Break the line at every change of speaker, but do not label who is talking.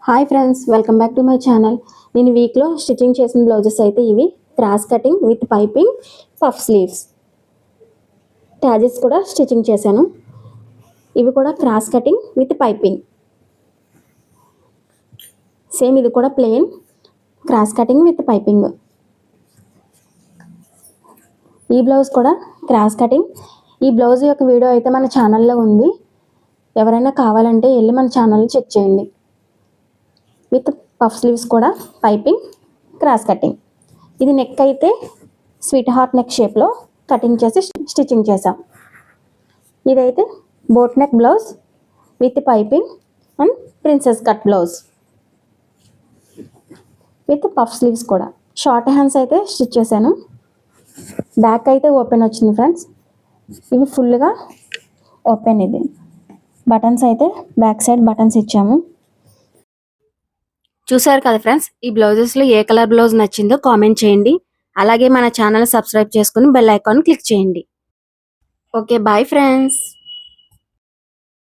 Hi friends, welcome back to my channel. నేను వీక్లో stitching చేసిన బ్లౌజెస్ అయితే ఇవి. Cross cutting with piping, puff sleeves, ట్యాజెస్ కూడా స్టిచ్చింగ్ చేశాను. ఇవి కూడా cross cutting with piping. Same ఇది కూడా plain cross cutting with piping. ఈ బ్లౌజ్ కూడా క్రాస్ కటింగ్. ఈ బ్లౌజ్ యొక్క వీడియో అయితే మన ఛానల్లో ఉంది. ఎవరైనా కావాలంటే వెళ్ళి మన ఛానల్ చెక్ చేయండి. విత్ పఫ్ స్లీవ్స్ కూడా పైపింగ్, క్రాస్ కటింగ్. ఇది నెక్ అయితే స్వీట్ హార్ట్ నెక్ షేప్లో కటింగ్ చేసి స్టిచ్చింగ్ చేసాం. ఇదైతే boat neck blouse with piping and princess cut blouse with puff sleeves కూడా. షార్ట్ హ్యాండ్స్ అయితే స్టిచ్ చేశాను. బ్యాక్ అయితే ఓపెన్ వచ్చింది ఫ్రెండ్స్. ఇవి ఫుల్గా ఓపెన్. ఇది బటన్స్ అయితే బ్యాక్ సైడ్ బటన్స్ ఇచ్చాము. చూసారు కదా ఫ్రెండ్స్, ఈ బ్లౌజెస్లో ఏ కలర్ బ్లౌజ్ నచ్చిందో కామెంట్ చేయండి. అలాగే మన ఛానల్ సబ్స్క్రైబ్ చేసుకుని బెల్ ఐకాన్ క్లిక్ చేయండి. Okay, bye friends.